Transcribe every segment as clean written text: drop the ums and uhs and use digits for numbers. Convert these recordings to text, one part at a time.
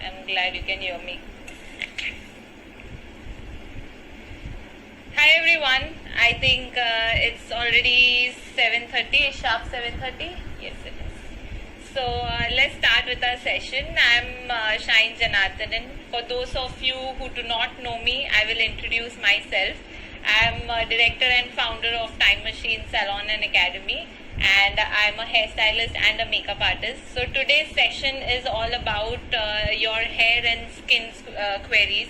I'm glad you can hear me. Hi everyone. I think it's already 7:30, sharp 7:30. Yes, it is. So let's start with our session. I'm Shine Janardhanan. For those of you who do not know me, I will introduce myself. I'm director and founder of Time Machine Salon and Academy, and I'm a hairstylist and a makeup artist. So today's session is all about your hair and skin queries.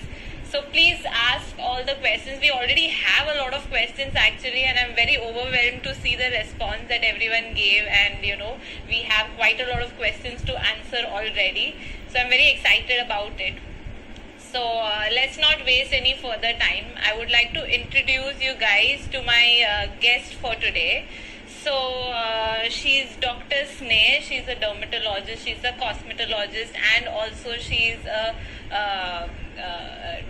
So please ask all the questions. We already have a lot of questions actually, and I'm very overwhelmed to see the response that everyone gave, and we have quite a lot of questions to answer already. So I'm very excited about it. So let's not waste any further time. I would like to introduce you guys to my guest for today. So she's Dr. Sneh. She's a dermatologist, she's a cosmetologist, and also she's a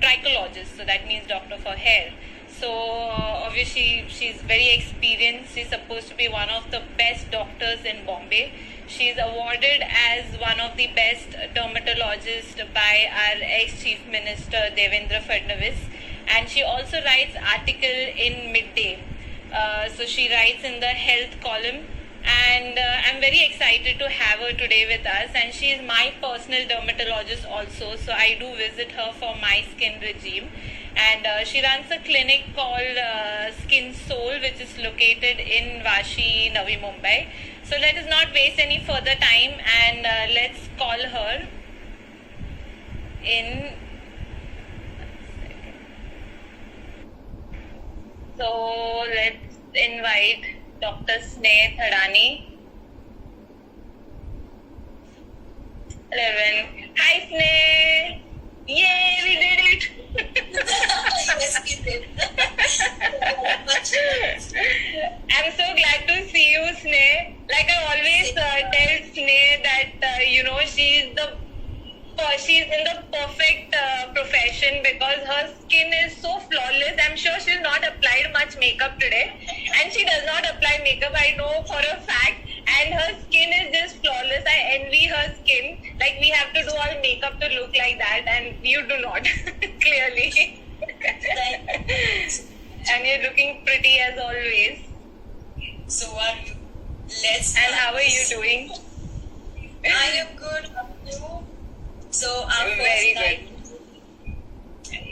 trichologist. So that means doctor for hair. So obviously she's very experienced. She's supposed to be one of the best doctors in Bombay. She's awarded as one of the best dermatologists by our ex-Chief Minister Devendra Fadnavis, and she also writes article in Midday. So she writes in the health column, and I'm very excited to have her today with us, and she is my personal dermatologist also, so I do visit her for my skin regime. And she runs a clinic called Skin Soul, which is located in Vashi, Navi Mumbai. So let us not waste any further time, and let's call her in. So let's invite Dr. Sneh Thadani. Hello everyone. Hi Sneh! Yay, we did it! Yes, we did. I'm so glad to see you, Sneh. Like I always tell Sneh that she's in the perfect profession because her skin is so flawless. I'm sure she's not applied much makeup today, and she does not apply makeup, I know for a fact, and her skin is just flawless. I envy her skin. Like we have to do all makeup to look like that, and you do not, clearly. And you're looking pretty as always. So are you. Let's. And how are you doing? I am good. How are you? So our Very first good.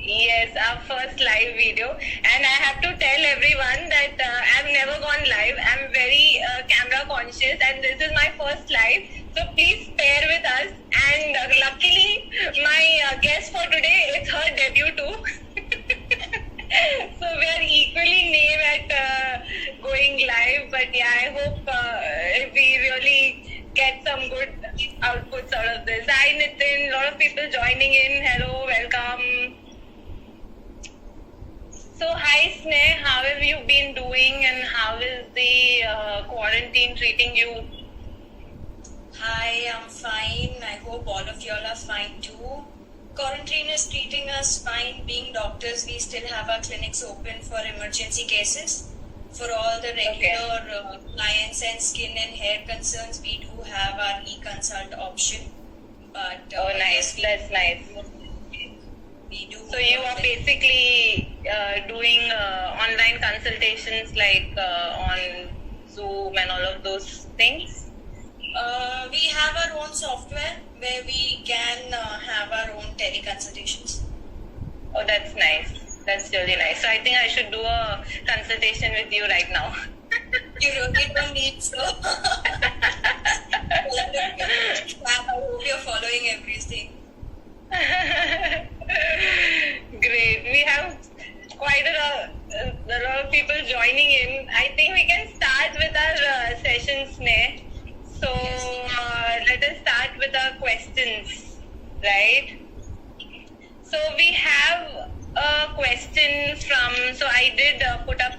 Yes, our first live video, and I have to tell everyone that I've never gone live. I'm very camera conscious, and this is my first live. So please bear with us. And luckily, my guest for today, it's her debut too. So we are equally new at going live. But yeah, I hope we really get some good outputs out of this. Hi Nitin, a lot of people joining in. Hello, welcome. So hi Sneh, how have you been doing, and how is the quarantine treating you? Hi, I'm fine. I hope all of y'all are fine too. Quarantine is treating us fine. Being doctors, we still have our clinics open for emergency cases. For all the regular clients and skin and hair concerns, we do have our e-consult option. But Nice, that's nice. We do. So you are basically doing online consultations like on Zoom and all of those things? We have our own software where we can have our own teleconsultations. Oh, that's nice. That's really nice. So I think I should do a consultation with you right now. You really don't need so. I hope you're following everything. Great. We have quite a lot of people joining in. I think we can start with our session, Sneh. So let us start with our questions, right? So we have a question from, so I did put up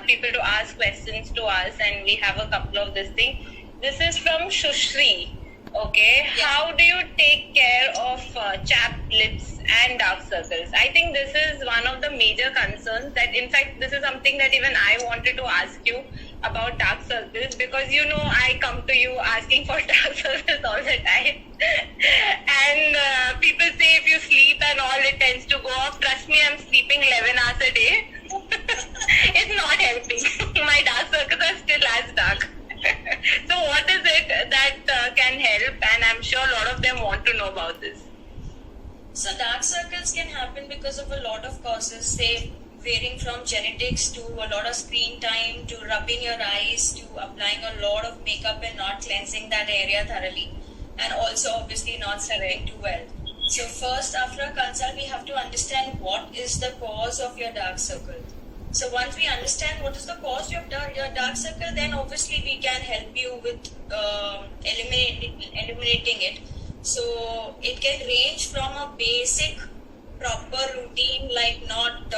people to ask questions to us, and we have a couple of this thing. This is from Shushri. Okay, Yeah. How do you take care of chapped lips and dark circles? I think this is one of the major concerns that, in fact, this is something that even I wanted to ask you. about dark circles, because you know I come to you asking for dark circles all the time. And people say if you sleep and all, it tends to go off. Trust me, I'm sleeping 11 hours a day. It's not helping. My dark circles are still as dark. So what is it that can help? And I'm sure a lot of them want to know about this. So dark circles can happen because of a lot of causes, say varying from genetics to a lot of screen time to rubbing your eyes to applying a lot of makeup and not cleansing that area thoroughly, and also obviously not sleeping too well. So first, after a consult, we have to understand what is the cause of your dark circle. So once we understand what is the cause of your dark circle, then obviously we can help you with eliminating it. So it can range from a basic proper routine, like not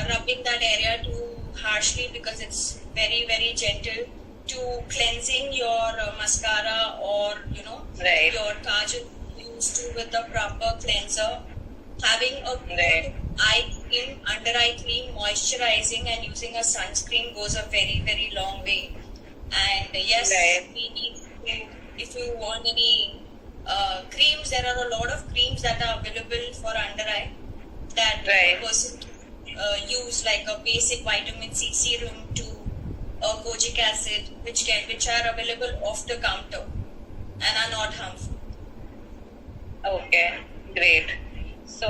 rubbing that area too harshly because it's very, very gentle, to cleansing your mascara or Right. your kajal used to with the proper cleanser, having a Right. eye cream, under eye cream, moisturizing, and using a sunscreen goes a very, very long way. And yes, Right. we need to, if you want any creams, there are a lot of creams that are available for under eye that Right. a person can use, like a basic vitamin C serum to kojic acid, which are available off the counter and are not harmful. Okay, great. So,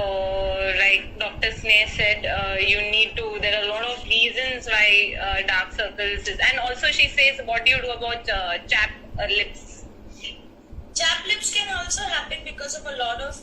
like Dr. Sneh said, there are a lot of reasons why dark circles is, and also she says, what do you do about chapped lips? Chapped lips can also happen because of a lot of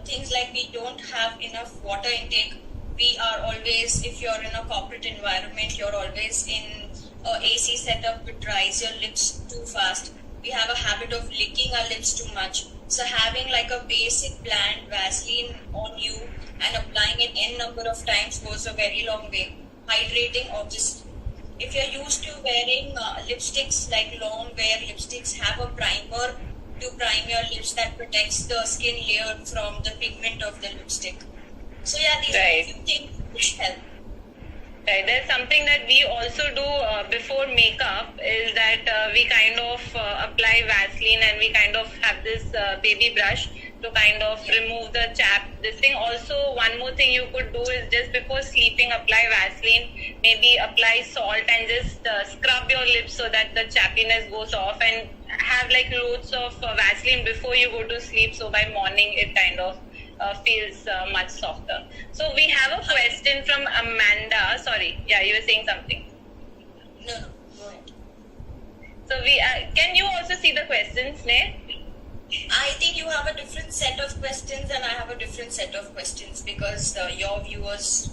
things, like we don't have enough water intake. We are always, if you're in a corporate environment, you're always in a AC setup which dries your lips too fast. We have a habit of licking our lips too much. So having like a basic bland Vaseline on you and applying it n number of times goes a very long way. Hydrating, obviously. If you're used to wearing lipsticks, like long wear lipsticks, have a primer to prime your lips that protects the skin layer from the pigment of the lipstick. So yeah, these are a few things which help. Right. There's something that we also do before makeup is that we kind of apply Vaseline, and we kind of have this baby brush to kind of remove the chap. This thing also, one more thing you could do is just before sleeping, apply Vaseline, maybe apply salt and just scrub your lips so that the chappiness goes off, and have like loads of Vaseline before you go to sleep, so by morning it kind of feels much softer. So we have a question from Amanda. Sorry, yeah, you were saying something. No, go ahead. So we can you also see the questions, Sneh? I think you have a different set of questions and I have a different set of questions because your viewers.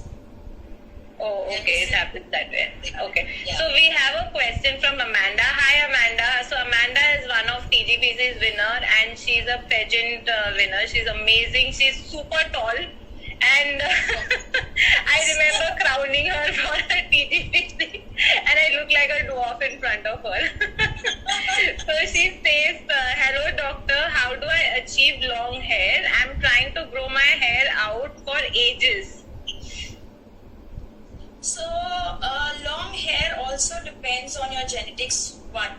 Oh, okay, it happens that way. Okay. Yeah. So we have a question from Amanda. Hi, Amanda. So Amanda is one of TGPC's winner, and she's a pageant winner. She's amazing. She's super tall, and I remember crowning her for her TGPC, and I look like a dwarf in front of her. So she says, "Hello, doctor. How do I achieve long hair? I'm trying to grow my hair out for ages." So, long hair also depends on your genetics. One,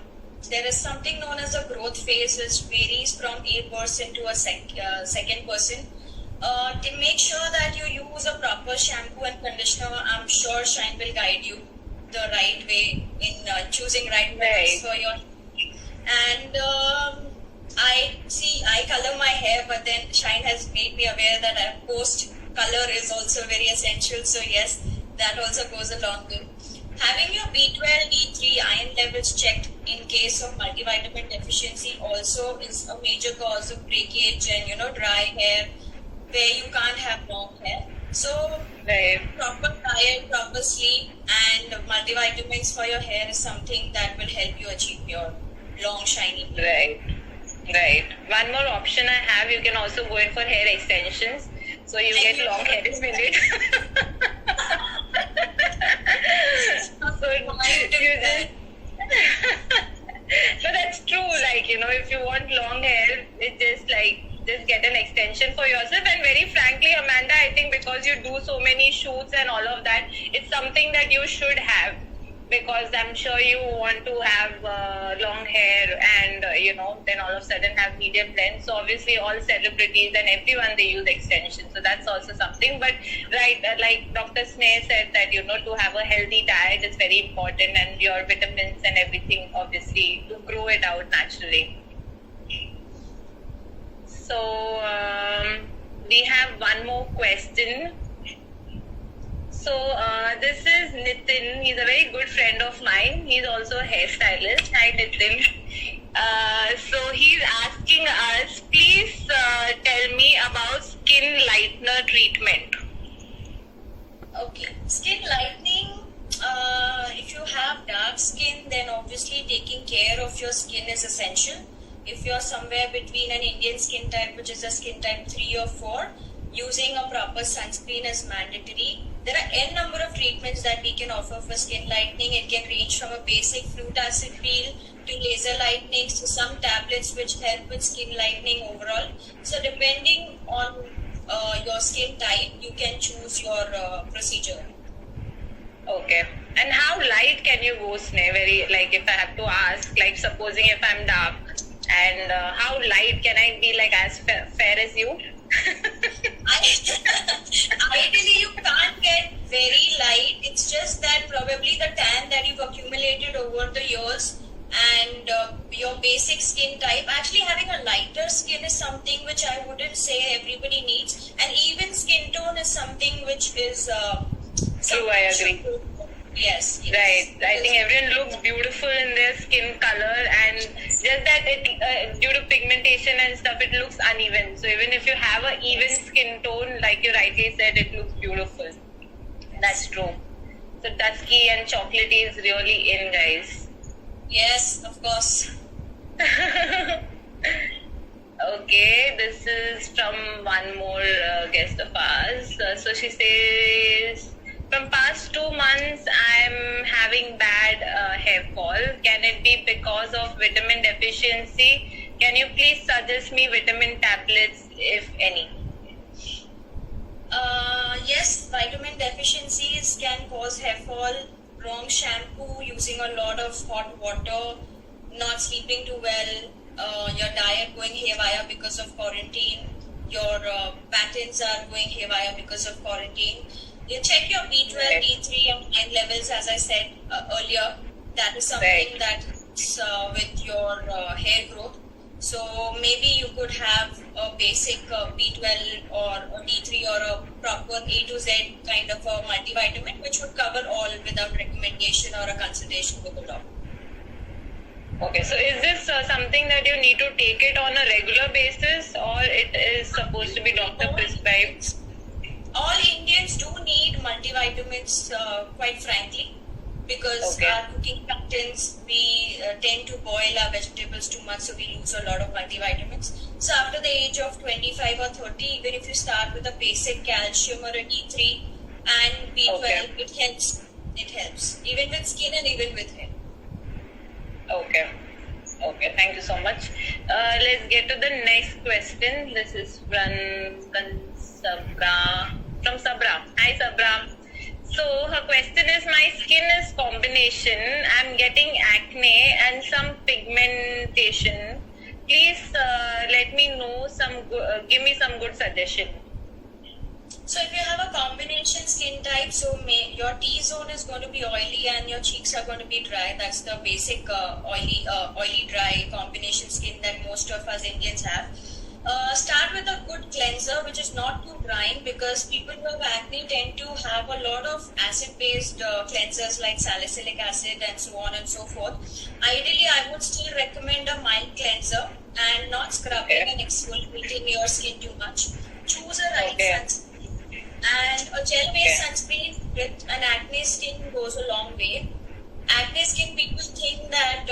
there is something known as a growth phase, which varies from a person to a second person. To make sure that you use a proper shampoo and conditioner, I'm sure Shine will guide you the right way in choosing right products for your hair. And I color my hair, but then Shine has made me aware that post color is also very essential. So yes, that also goes a long way. Having your B12, D3 iron levels checked in case of multivitamin deficiency also is a major cause of breakage and dry hair where you can't have long hair. So proper diet, proper sleep and multivitamins for your hair is something that will help you achieve your long shiny hair. Right. One more option I have, you can also go in for hair extensions. So you get long hair in minute. So that's true. Like, if you want long hair, it's just get an extension for yourself. And very frankly, Amanda, I think because you do so many shoots and all of that, it's something that you should have. because I'm sure you want to have long hair and then all of a sudden have medium length. So obviously all celebrities and everyone, they use extensions, so that's also something. But right, like Dr. Sneh said that to have a healthy diet is very important, and your vitamins and everything, obviously, to grow it out naturally. So we have one more question. So this is Nitin. He's a very good friend of mine. He's also a hairstylist. Hi Nitin. So he's asking us, please tell me about skin lightener treatment. Okay, skin lightening. If you have dark skin, then obviously taking care of your skin is essential. If you're somewhere between an Indian skin type, which is a skin type 3 or 4, using a proper sunscreen is mandatory. There are n number of treatments that we can offer for skin lightening. It can range from a basic flute acid peel to laser lightening to some tablets which help with skin lightening overall. So depending on your skin type, you can choose your procedure. Okay. And how light can you go, Sneh? Very, like, if I have to ask, like, supposing if I'm dark, and how light can I be, like, as fair as you? Ideally, you can't get very light. It's just that probably the tan that you've accumulated over the years and your basic skin type. Actually, having a lighter skin is something which I wouldn't say everybody needs. And even skin tone is something which is... True, I agree. Yes. Right. I think everyone looks beautiful in their skin color, and just that it due to pigmentation and stuff, it looks uneven. So even if you have an even skin tone, like you rightly said, it looks beautiful. That's true. So dusky and chocolatey is really in, guys. Yes, of course. Okay, this is from one more guest of ours. So she says, from past 2 months, I'm having bad hair fall. Can it be because of vitamin deficiency? Can you please suggest me vitamin tablets, if any? Yes, vitamin deficiencies can cause hair fall. Wrong shampoo, using a lot of hot water, not sleeping too well, your diet going haywire because of quarantine, your patterns are going haywire because of quarantine. You check your B12, D3 and iron levels, as I said earlier. That is something that's with your hair growth. So maybe you could have a basic B12 or a D3 or a proper A to Z kind of a multivitamin, which would cover all without recommendation or a consultation with a doctor. Okay, so is this something that you need to take it on a regular basis, or it is supposed to be doctor prescribed? All Indians do need multivitamins, quite frankly, because our cooking patterns, we tend to boil our vegetables too much, so we lose a lot of multivitamins. So after the age of 25 or 30, even if you start with a basic calcium or a D3 and B12, it helps. It helps, even with skin and even with hair. Okay, thank you so much. Let's get to the next question. This is from Sabra. Hi Sabra. So her question is, my skin is combination. I'm getting acne and some pigmentation. Please let me know give me some good suggestion. So if you have a combination skin type, so your T-zone is going to be oily and your cheeks are going to be dry. That's the basic oily dry combination skin that most of us Indians have. Start with a good cleanser which is not too drying, because people who have acne tend to have a lot of acid-based cleansers like salicylic acid and so on and so forth. Ideally, I would still recommend a mild cleanser and not scrubbing and exfoliating your skin too much. Choose a right sunscreen. And a gel-based sunscreen with an acne skin goes a long way. Acne skin people think that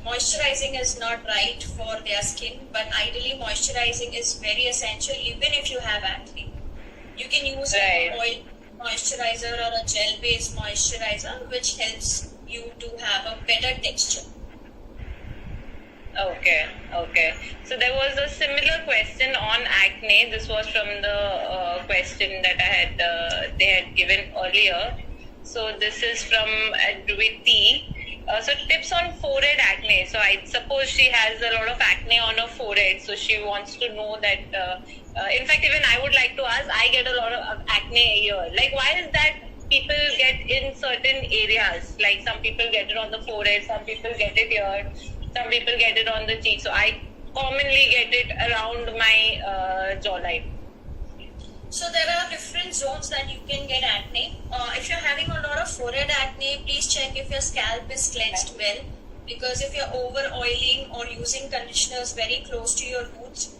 moisturizing is not right for their skin, but ideally moisturizing is very essential even if you have acne. You can use an oil moisturizer or a gel-based moisturizer which helps you to have a better texture. Okay. So there was a similar question on acne. This was from the question that they had given earlier. So this is from Adwiti. So tips on forehead acne. So I suppose she has a lot of acne on her forehead. So she wants to know that. In fact, even I would like to ask. I get a lot of acne here. Like, why is that? People get in certain areas. Like some people get it on the forehead. Some people get it here. Some people get it on the cheek. So I commonly get it around my jawline. So there are different zones that you can get acne. If you're having a lot of forehead acne, please check if your scalp is cleansed well. Because if you're over oiling or using conditioners very close to your roots,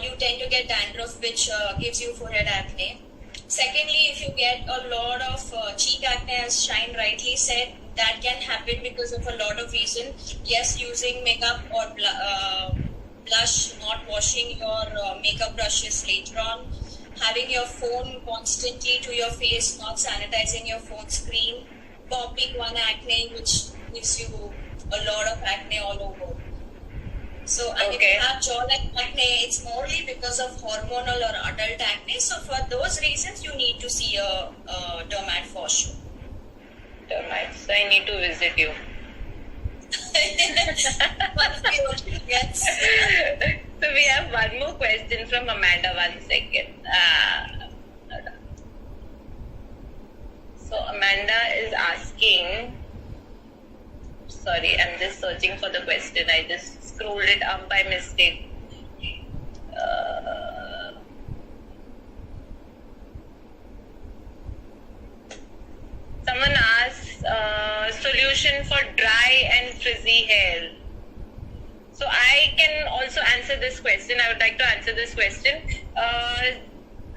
you tend to get dandruff, which gives you forehead acne. Secondly, if you get a lot of cheek acne, as Shine rightly said, that can happen because of a lot of reasons. Yes, using makeup or blush, not washing your makeup brushes later on, having your phone constantly to your face, not sanitizing your phone screen, popping one acne, which gives you a lot of acne all over. So, and if you have jawline acne, it's morely because of hormonal or adult acne. So, for those reasons, you need to see a dermat for sure. Dermat. So, I need to visit you. Yes. So we have one more question from Amanda. 1 second. So Amanda is asking. Sorry, I'm just searching for the question. I just scrolled it up by mistake. Someone asks solution for dry and frizzy hair. So I can also answer this question. I would like to answer this question.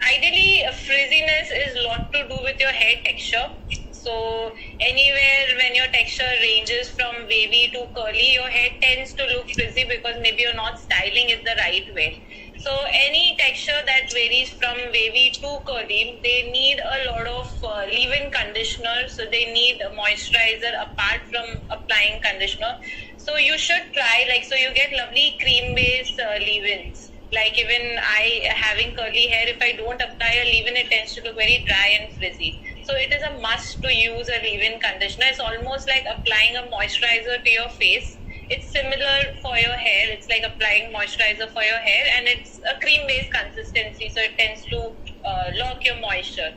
Ideally, frizziness is a lot to do with your hair texture. So anywhere when your texture ranges from wavy to curly, your hair tends to look frizzy because maybe you're not styling it the right way. So any texture that varies from wavy to curly, they need a lot of leave-in conditioner. So they need a moisturizer apart from applying conditioner. So you should try, like, so you get lovely cream-based leave-ins. Like even I having curly hair, if I don't apply a leave-in, it tends to look very dry and frizzy. So it is a must to use a leave-in conditioner. It's almost like applying a moisturizer to your face. It's similar for your hair. It's like applying moisturizer for your hair, and it's a cream-based consistency, so it tends to lock your moisture.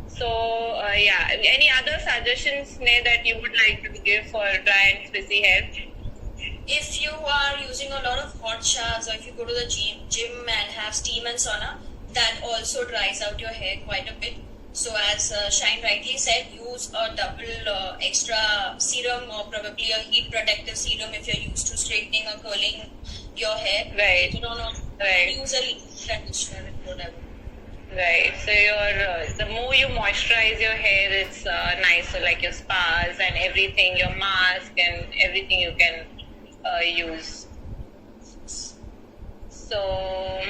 So yeah, any other suggestions, Sneh, that you would like to give for dry and frizzy hair? If you are using a lot of hot showers, or if you go to the gym and have steam and sauna, that also dries out your hair quite a bit. So as Shine rightly said, use a double extra serum or probably a heat protective serum if you're used to straightening or curling your hair. Right. You don't know. Right. Use a conditioner or whatever. Right. So your the more you moisturize your hair, it's nicer. Like your spas and everything, your mask and everything you can use. So.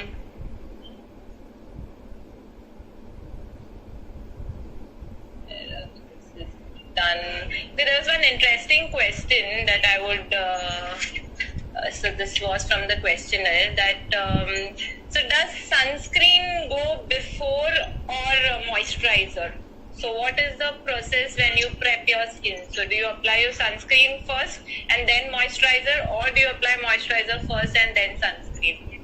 Done. There was one interesting question that I would. So this was from the questionnaire that. So does sunscreen go before or moisturizer? So what is the process when you prep your skin? So do you apply your sunscreen first and then moisturizer, or do you apply moisturizer first and then sunscreen?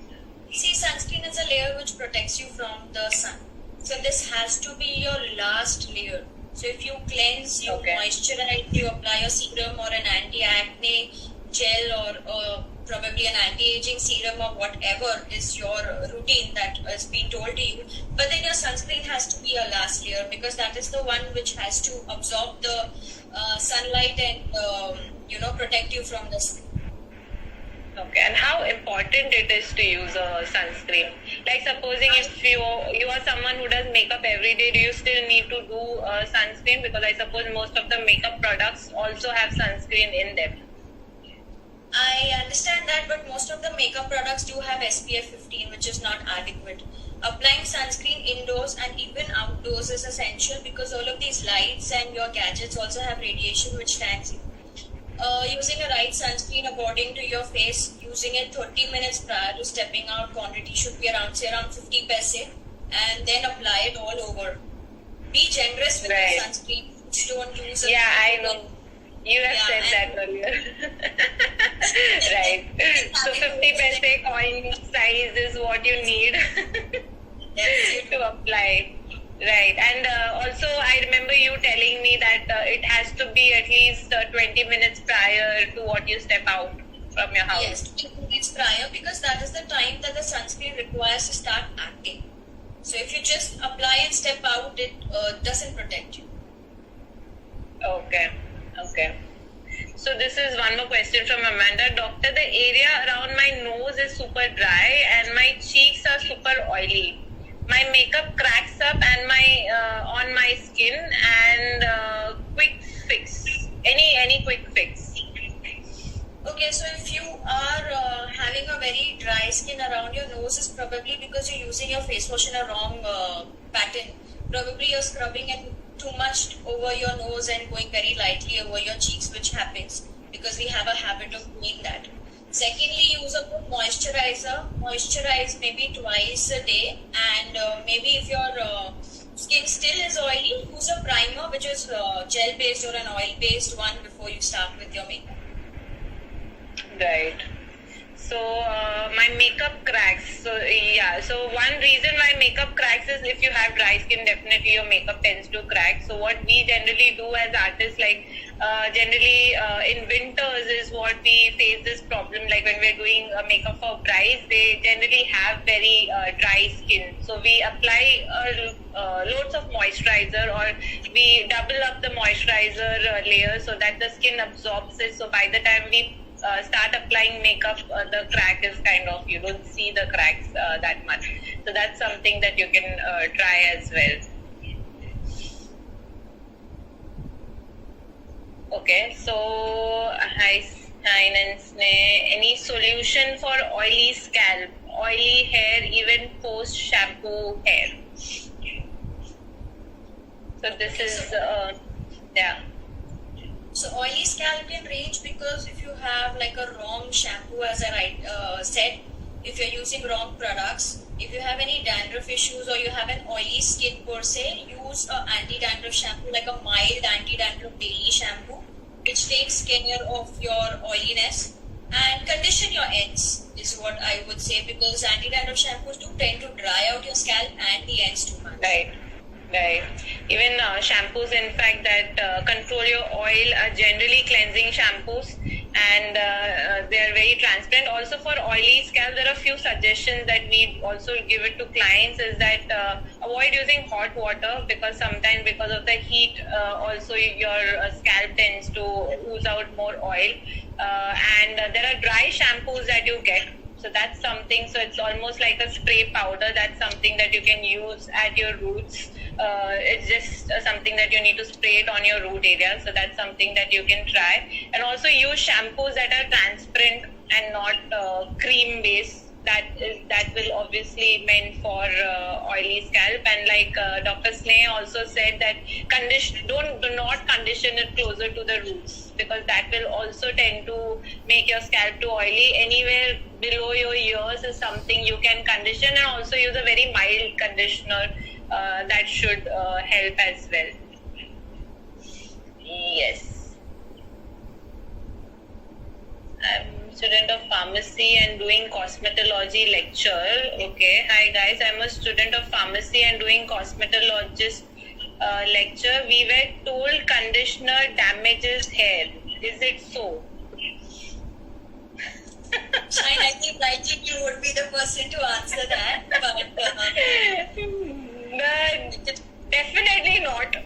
See, sunscreen is a layer which protects you from the sun. So this has to be your last layer. So if you cleanse, you moisturize, you apply a serum or an anti-acne gel or probably an anti-aging serum or whatever is your routine that has been told to you. But then your sunscreen has to be your last layer because that is the one which has to absorb the sunlight and protect you from the sun. Okay, and how important it is to use a sunscreen? Like supposing if you are someone who does makeup every day, do you still need to do sunscreen? Because I suppose most of the makeup products also have sunscreen in them. I understand that, but most of the makeup products do have SPF 15, which is not adequate. Applying sunscreen indoors and even outdoors is essential because all of these lights and your gadgets also have radiation which tags you. Using a right sunscreen according to your face, using it 30 minutes prior to stepping out, quantity should be around 50 paise, and then apply it all over. Be generous with the sunscreen. don't use a Yeah, I know. You have Yeah, said that earlier. Right. So 50 paise coin size is what you need to apply. Right. And also, I remember you telling me that it has to be at least 20 minutes prior to what you step out from your house. Yes, 2 minutes prior, because that is the time that the sunscreen requires to start acting. So if you just apply and step out, it doesn't protect you. Okay. So this is one more question from Amanda. Doctor, the area around my nose is super dry and my cheeks are super oily. My makeup cracks up and on my skin, and quick fix. Any quick fix? Okay, so if you are having a very dry skin around your nose, is probably because you're using your face wash in a wrong pattern. Probably you're scrubbing it too much over your nose and going very lightly over your cheeks, which happens because we have a habit of doing that. Secondly, use a good moisturizer. Moisturize maybe twice a day, and maybe if your skin still is oily, use a primer which is gel based or an oil based one before you start with your makeup. Right. So my makeup cracks. So one reason why makeup cracks is if you have dry skin, definitely your makeup tends to crack. So what we generally do as artists, like generally in winters is what we face this problem. Like when we're doing makeup for brides, they generally have very dry skin. So we apply loads of moisturizer, or we double up the moisturizer layer so that the skin absorbs it. So by the time we start applying makeup, the crack is kind of, you don't see the cracks that much. So that's something that you can try as well. Okay, so hi Stein and Sneh. Any solution for oily scalp, oily hair, even post shampoo hair? So this is yeah. So oily scalp can range because if you have like a wrong shampoo, as I said, if you're using wrong products, if you have any dandruff issues or you have an oily skin per se, use a anti-dandruff shampoo, like a mild anti-dandruff daily shampoo, which takes care of your oiliness, and condition your ends is what I would say, because anti-dandruff shampoos do tend to dry out your scalp and the ends too much. Right. Even shampoos, in fact, that control your oil are generally cleansing shampoos, and they are very transparent. Also for oily scalp, there are a few suggestions that we also give it to clients, is that avoid using hot water, because sometimes because of the heat also your scalp tends to ooze out more oil, and there are dry shampoos that you get. So that's something, so it's almost like a spray powder. That's something that you can use at your roots. It's just something that you need to spray it on your root area. So that's something that you can try. And also use shampoos that are transparent and not cream based. That will obviously meant for oily scalp. And like Dr. Sneh also said that do not condition it closer to the roots, because that will also tend to make your scalp too oily. Anywhere below your ears is something you can condition, and also use a very mild conditioner that should help as well. Yes. I'm student of pharmacy and doing cosmetology lecture. Okay, hi guys, I'm a student of pharmacy and doing cosmetologist lecture. We were told conditioner damages hair. Is it so? Shine, I think you would be the person to answer that, but definitely not.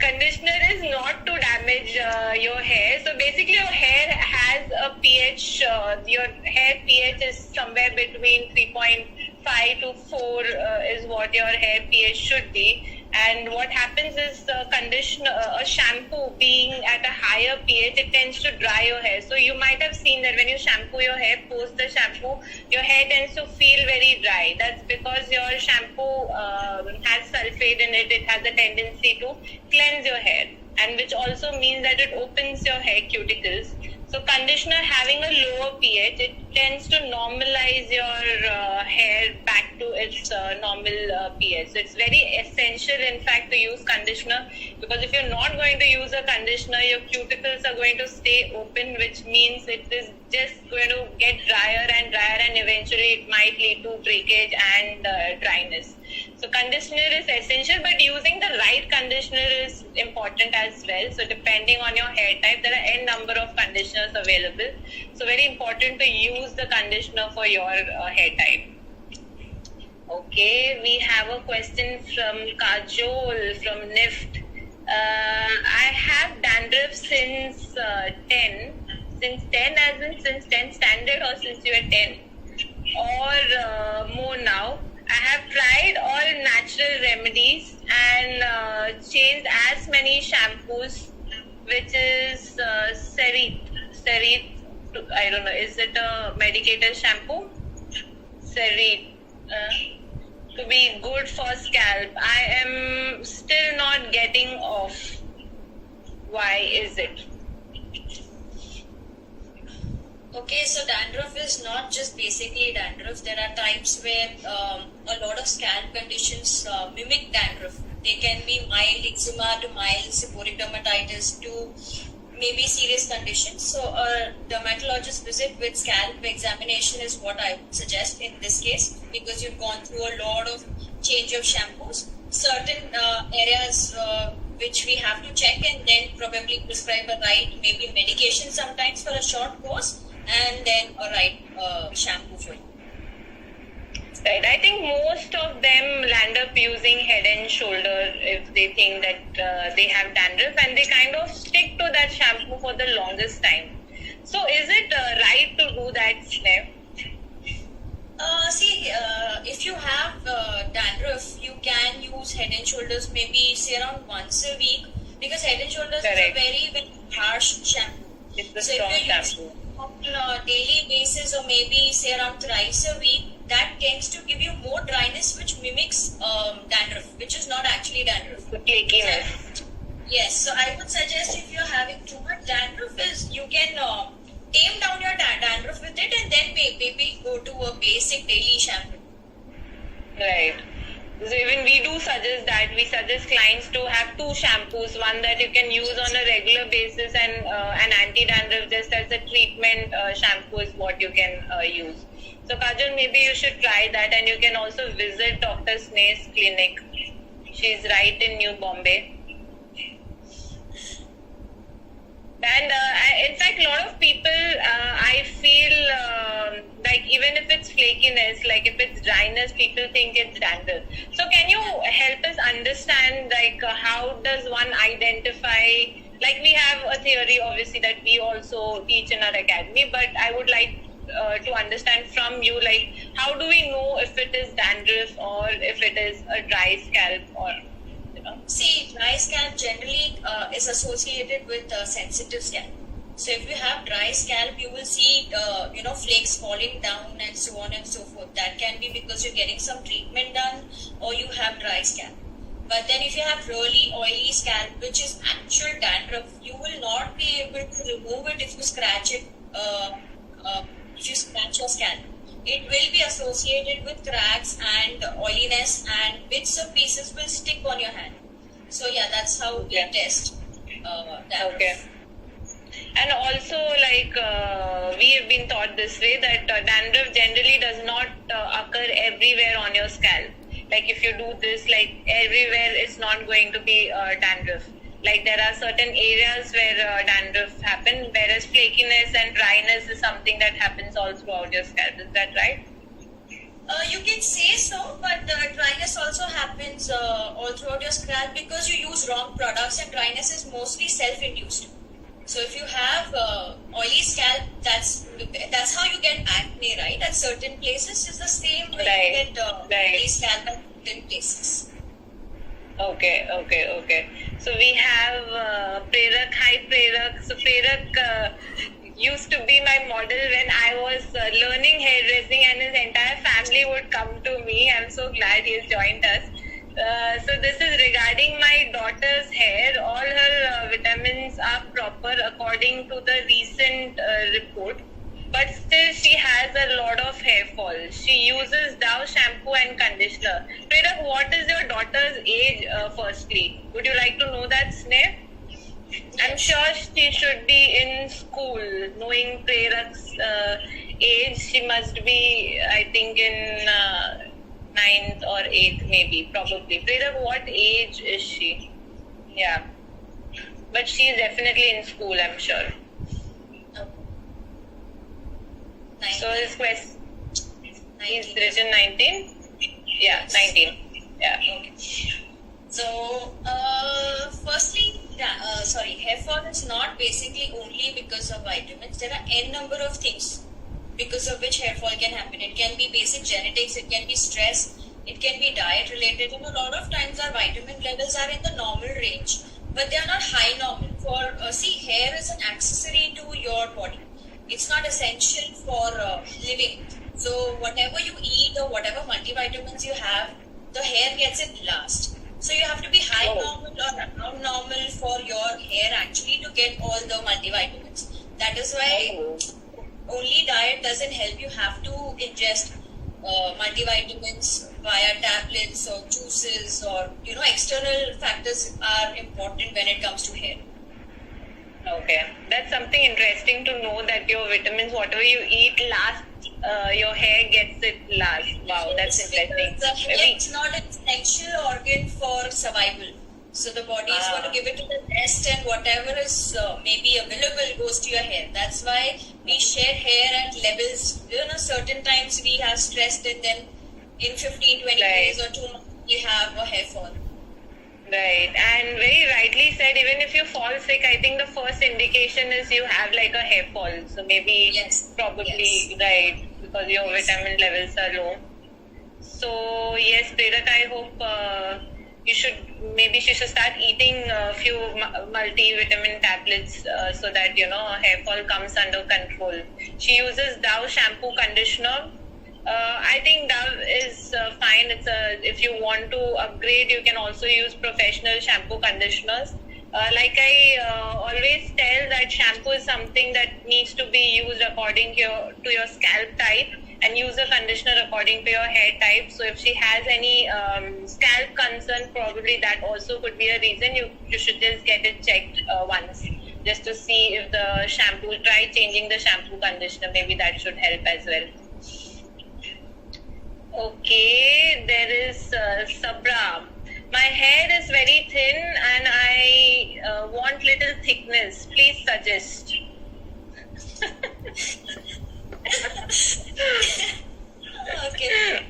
Conditioner is not to damage your hair. So basically your hair has a pH, your hair pH is somewhere between 3.5 to 4 is what your hair pH should be. And what happens is a shampoo being at a higher pH, it tends to dry your hair. So you might have seen that when you shampoo your hair, post the shampoo, your hair tends to feel very dry. That's because your shampoo has sulfate in it. It has a tendency to cleanse your hair, and which also means that it opens your hair cuticles. So conditioner having a lower pH, it tends to normalize your hair back to its normal pH. So it's very essential, in fact, to use conditioner, because if you're not going to use a conditioner, your cuticles are going to stay open, which means it is just going to get drier and drier, and eventually it might lead to breakage and dryness. So conditioner is essential, but using the right conditioner is important as well. So depending on your hair type, there are n number of conditioners available. So very important to use the conditioner for your hair type. Okay, we have a question from Kajol from NIFT. I have dandruff since 10. Since 10 as in since 10 standard, or since you were 10? Or more now. I have tried all natural remedies and changed as many shampoos, which is Cerit. I don't know, is it a medicated shampoo? Cerit. To be good for scalp. I am still not getting off. Why is it? Okay, so dandruff is not just basically dandruff. There are types where a lot of scalp conditions mimic dandruff. They can be mild eczema to mild seborrheic dermatitis to maybe serious conditions. So a dermatologist visit with scalp examination is what I would suggest in this case, because you've gone through a lot of change of shampoos. Certain areas which we have to check, and then probably prescribe a right maybe medication sometimes for a short course, and then a right shampoo for you. Right. I think most of them land up using Head and Shoulder if they think that they have dandruff, and they kind of stick to that shampoo for the longest time. So is it right to do that, Sneh? If you have dandruff, you can use Head and Shoulders maybe say around once a week, because Head and Shoulders is a very, very harsh shampoo. It's a strong shampoo. On a daily basis, or maybe say around thrice a week, that tends to give you more dryness, which mimics dandruff, which is not actually dandruff. The flakiness. Yes, so I would suggest, if you're having too much dandruff, is you can tame down your dandruff with it, and then maybe go to a basic daily shampoo. Right. So even we do suggest that. We suggest clients to have two shampoos, one that you can use on a regular basis, and an anti-dandruff just as a treatment shampoo is what you can use. So Kajal, maybe you should try that, and you can also visit Dr. Sneh's clinic. She's right in New Bombay. And in fact, a lot of people, I feel like even if it's flakiness, like if it's dryness, people think it's dandruff. So can you help us understand, like how does one identify, like we have a theory obviously that we also teach in our academy, but I would like to understand from you, like how do we know if it is dandruff or if it is a dry scalp, or See, dry scalp generally is associated with sensitive scalp. So if you have dry scalp, you will see flakes falling down and so on and so forth. That can be because you're getting some treatment done, or you have dry scalp. But then if you have really oily scalp, which is actual dandruff, you will not be able to remove it if you scratch it. If you scratch your scalp, it will be associated with cracks and oiliness, and bits of pieces will stick on your hand. So yeah, that's how we test dandruff. Okay. And also, like we have been taught this way that dandruff generally does not occur everywhere on your scalp. Like if you do this, like everywhere, it's not going to be dandruff. Like there are certain areas where dandruff happen, whereas flakiness and dryness is something that happens all throughout your scalp. Is that right? You can say so, but dryness also happens all throughout your scalp because you use wrong products, and dryness is mostly self-induced. So if you have oily scalp, that's how you get acne, right? At certain places, it's the same way you get oily scalp at certain places. Okay. So we have Prerak. Hi Prerak. So Prerak used to be my model when I was learning hairdressing, and his entire family would come to me. I'm so glad he's joined us. So this is regarding my daughter's hair. All her vitamins are proper according to the recent report, but still she has a lot of hair fall. She uses Dove shampoo and conditioner. Prerak, what is your daughter's age firstly? Would you like to know that, Sneh? I'm sure she should be in school. Knowing Prerak's age, she must be, I think, in 9th or 8th maybe, probably. Prerak, what age is she? Yeah. But she's definitely in school, I'm sure. So his question is written 19? Yeah, 19. Yeah. Okay. So, firstly, hair fall is not basically only because of vitamins. There are n number of things because of which hair fall can happen. It can be basic genetics, it can be stress, it can be diet related, and a lot of times our vitamin levels are in the normal range, but they are not high normal. For hair is an accessory to your body. It's not essential for living. So whatever you eat or whatever multivitamins you have, the hair gets it last. So you have to be high normal or around normal for your hair actually to get all the multivitamins. That is why only diet doesn't help. You have to ingest multivitamins via tablets or juices, or external factors are important when it comes to hair. Okay, that's something interesting to know, that your vitamins, whatever you eat last, your hair gets it last. Wow, that's interesting. The hair is not an essential organ for survival. So the body is going to give it to the rest, and whatever is maybe available goes to your hair. That's why we shed hair at levels. Certain times we have stressed it, then in 15-20 days or 2 months we have a hair fall. Right, and very rightly said, even if you fall sick, I think the first indication is you have like a hair fall. So maybe probably right, because your vitamin levels are low. So yes, Prerak, I hope she should start eating a few multivitamin tablets so that her hair fall comes under control. She uses Dove shampoo conditioner. I think Dove is fine. If you want to upgrade, you can also use professional shampoo conditioners. Like I always tell, that shampoo is something that needs to be used according to your scalp type, and use a conditioner according to your hair type. So if she has any scalp concern, probably that also could be a reason. You should just get it checked once, just to see if the shampoo, try changing the shampoo conditioner. Maybe that should help as well. Okay, there is Sabra. My hair is very thin and I want little thickness. Please suggest. Okay.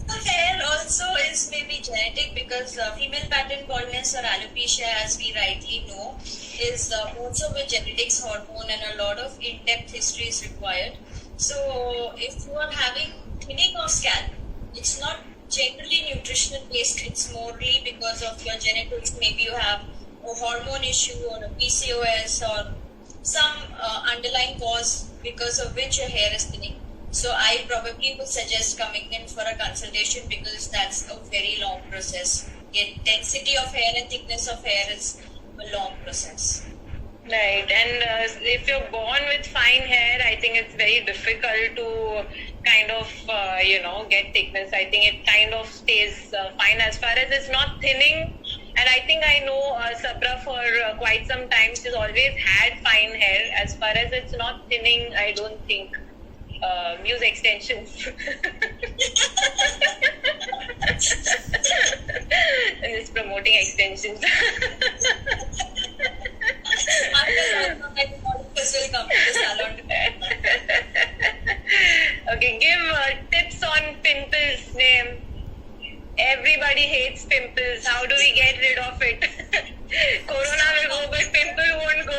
The hair also is maybe genetic, because female pattern baldness or alopecia, as we rightly know, is also with genetics, hormone, and a lot of in-depth history is required. So if you are having thinning of scalp, it's not generally nutritional based, it's morely because of your genetics. Maybe you have a hormone issue or a PCOS or some underlying cause because of which your hair is thinning. So I probably would suggest coming in for a consultation, because that's a very long process. The density of hair and thickness of hair is a long process. Right, and if you're born with fine hair, I think it's very difficult to kind of, get thickness. I think it kind of stays fine as far as it's not thinning. And I think I know Sabra for quite some time. She's always had fine hair. As far as it's not thinning, I don't think. Use extensions. And it's promoting extensions. Okay, give tips on pimples, name. Everybody hates pimples. How do we get rid of it? Corona will go, but pimple won't go.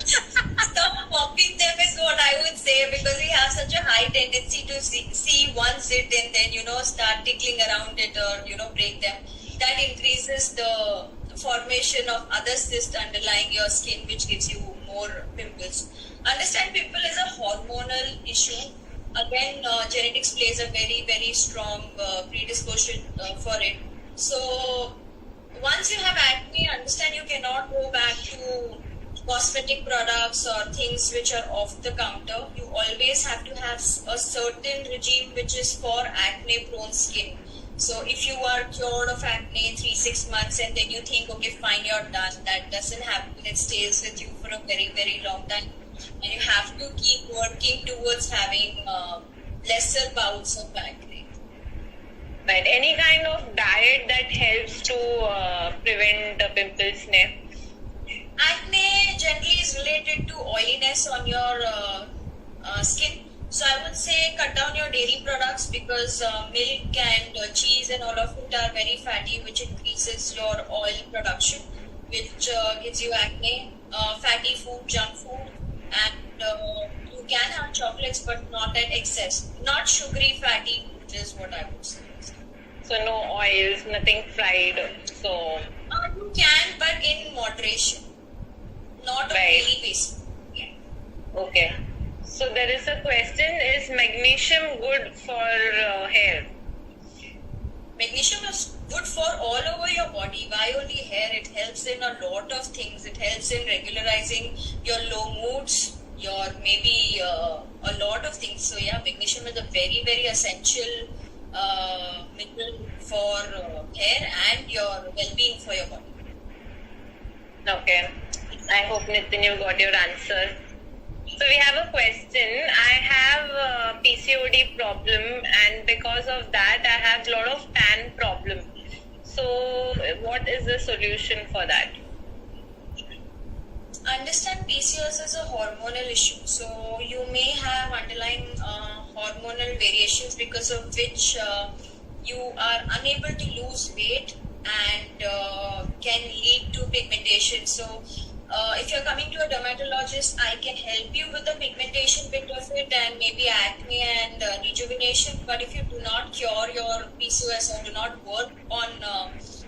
Stop popping them is what I would say, because we have such a high tendency to see one zit and then start tickling around it or break them. That increases the formation of other cysts underlying your skin, which gives you more pimples. Understand, pimple is a hormonal issue. Again, genetics plays a very, very strong predisposition for it. So once you have acne, understand you cannot go back to cosmetic products or things which are off the counter. You always have to have a certain regime which is for acne prone skin. So if you are cured of acne 3-6 months and then you think, okay, fine, you're done, that doesn't happen. It stays with you for a very, very long time. And you have to keep working towards having lesser bouts of acne. Right. Any kind of diet that helps to prevent pimples, Sneh? Acne generally is related to oiliness on your skin. So I would say cut down your dairy products because milk and cheese and all of it are very fatty, which increases your oil production, which gives you acne. Fatty food, junk food, and you can have chocolates, but not at excess. Not sugary, fatty, which is what I would say. So no oils, nothing fried. So You can, but in moderation, not on a daily basis. Yeah. okay. So there is a question: is magnesium good for hair? Magnesium is good for all over your body. Why only hair? It helps in a lot of things. It helps in regularizing your low moods, your maybe a lot of things. So yeah, magnesium is a very, very essential mineral for hair and your well-being for your body. Okay. I hope Nitin you got your answer. So we have a question. I have a PCOD problem, and because of that I have a lot of tan problem. So what is the solution for that? Understand PCOS is a hormonal issue. So you may have underlying hormonal variations because of which you are unable to lose weight and can lead to pigmentation. So if you're coming to a dermatologist, I can help you with the pigmentation bit of it and maybe acne and rejuvenation. But if you do not cure your PCOS or do not work on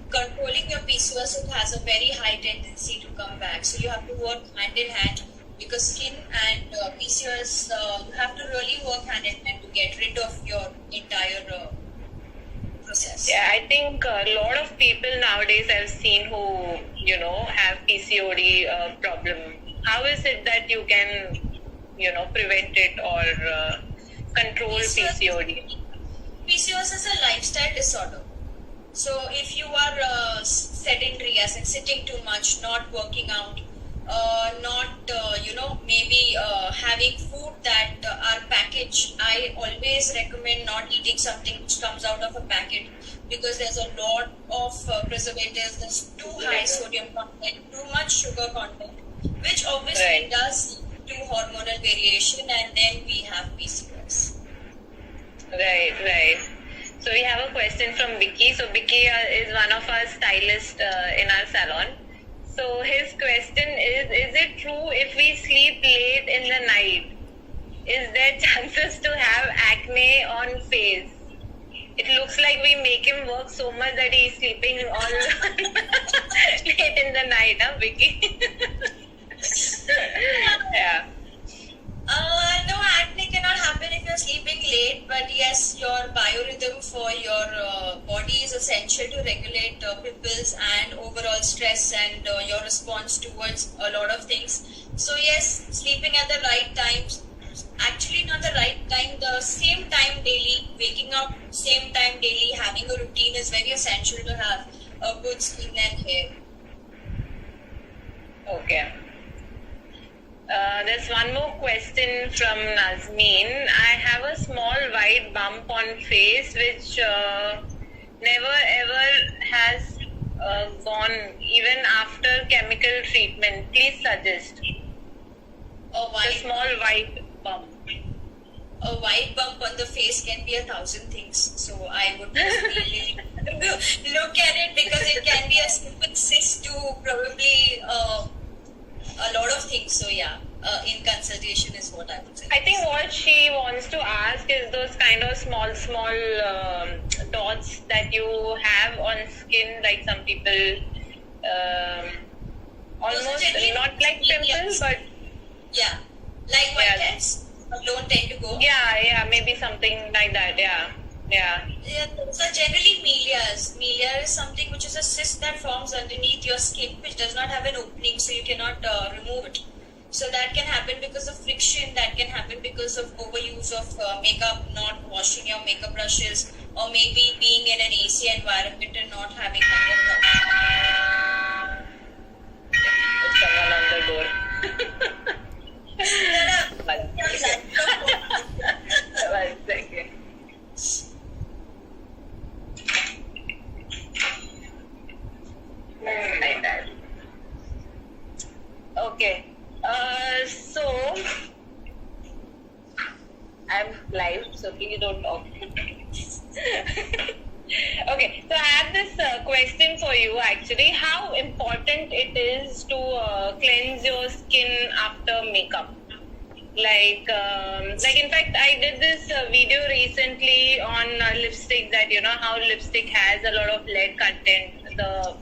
controlling your PCOS, it has a very high tendency to come back. So you have to work hand in hand because skin and PCOS, you have to really work hand in hand to get rid of your entire process. Yeah, I think a lot of people nowadays I've seen who, have PCOD problem. How is it that you can, prevent it or control PCOD? PCOS is a lifestyle disorder. So if you are sedentary, as in sitting too much, not working out, not maybe having food that are packaged, I always recommend not eating something which comes out of a packet because there's a lot of preservatives, there's too high sodium content, too much sugar content, which obviously does lead to hormonal variation, and then we have PCOS. Right. So we have a question from Vicky. So Vicky is one of our stylists in our salon. So his question is it true if we sleep late in the night, is there chances to have acne on face? It looks like we make him work so much that he's sleeping all late in the night, huh, Vicky? Yeah. No, acne cannot happen if you're sleeping late, but yes, your biorhythm for your body is essential to regulate pimples and overall stress and your response towards a lot of things. So yes, sleeping at the right times, actually not the right time, the same time daily, waking up same time daily, having a routine is very essential to have a good skin and hair. Okay. There's one more question from Nazmeen. I have a small white bump on face which never ever has gone even after chemical treatment. Please suggest. A small white bump. A white bump on the face can be 1,000 things. So I would really look at it because it can be a simple cyst to probably a lot of things. So yeah, in consultation is what I would say. I think what she wants to ask is those kind of small dots that you have on skin, like some people almost not like pimples, but yeah, like whiteheads don't tend to go. Yeah, maybe something like that. Yeah. Yeah. Yeah, so generally melias. Melia is something which is a cyst that forms underneath your skin, which does not have an opening, so you cannot remove it. So that can happen because of friction, that can happen because of overuse of makeup, not washing your makeup brushes, or maybe being in an AC environment and not having makeup. There's someone on the door. One second. Like that. Okay. So I'm live, so please don't talk. Okay, so I have this question for you actually. How important it is to cleanse your skin after makeup? Like in fact, I did this video recently on lipstick, that you know how lipstick has a lot of lead content. The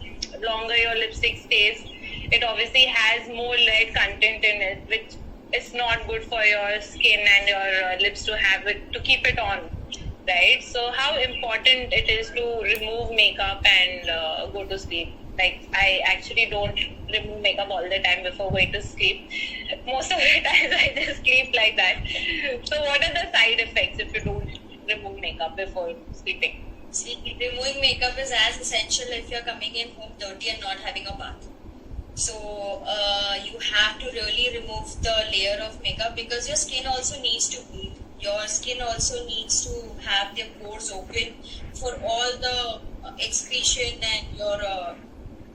longer your lipstick stays, it obviously has more lead content in it, which is not good for your skin and your lips to have it, to keep it on, right? So how important it is to remove makeup and go to sleep. Like, I actually don't remove makeup all the time before going to sleep. Most of the times I just sleep like that. So what are the side effects if you don't remove makeup before sleeping? See, removing makeup is as essential if you're coming in home dirty and not having a bath. So you have to really remove the layer of makeup, because your skin also needs to breathe. Your skin also needs to have their pores open for all the excretion and your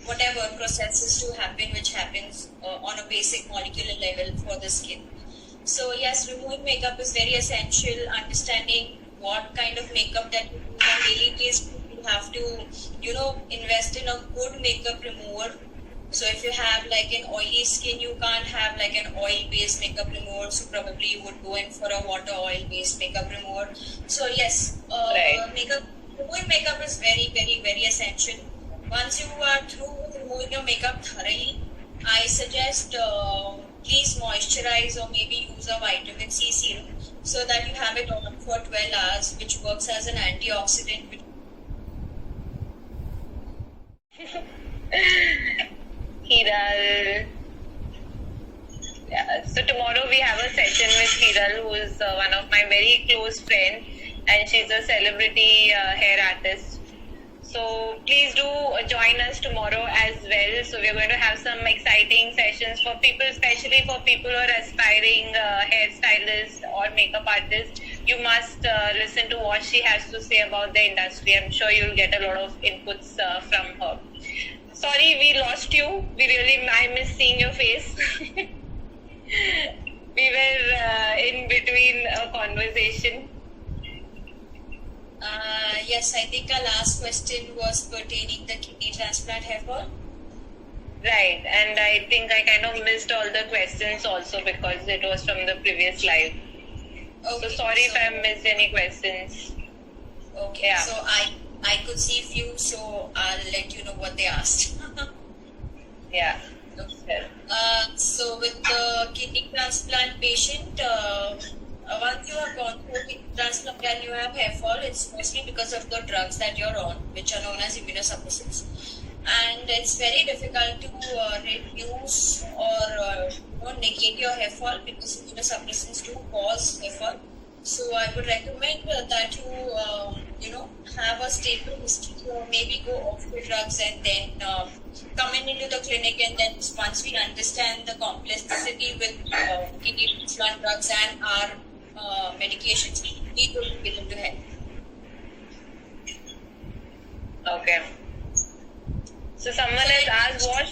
whatever processes to happen, which happens on a basic molecular level for the skin. So yes, removing makeup is very essential. Understanding what kind of makeup that you do on a daily basis, you have to, invest in a good makeup remover. So if you have like an oily skin, you can't have like an oil-based makeup remover. So probably you would go in for a water oil-based makeup remover. So yes, removing makeup is very, very, very essential. Once you are through with removing your makeup thoroughly, I suggest please moisturize or maybe use a vitamin C serum so that you have it on for 12 hours, which works as an antioxidant. Hiral. Yeah. So tomorrow we have a session with Hiral, who is one of my very close friends, and she's a celebrity hair artist. So please do join us tomorrow as well. So we're going to have some exciting sessions for people, especially for people who are aspiring hairstylists or makeup artists. You must listen to what she has to say about the industry. I'm sure you'll get a lot of inputs from her. Sorry, we lost you. I miss seeing your face. We were in between a conversation. Yes, I think our last question was pertaining the kidney transplant hair fall. Right, and I think I kind of missed all the questions also because it was from the previous live. Okay, so sorry if I missed any questions. Okay, yeah. So I could see few, so I'll let you know what they asked. Yeah. Okay. So with the kidney transplant patient, once you have gone through kidney transplant and you have hair fall, it's mostly because of the drugs that you're on, which are known as immunosuppressants. And it's very difficult to reduce or negate your hair fall because immunosuppressants do cause hair fall. So I would recommend that you have a stable history, or maybe go off the drugs and then come into the clinic, and then once we understand the complexity with kidney transplant drugs and our medications, we will be able to help. Okay. So someone has asked what?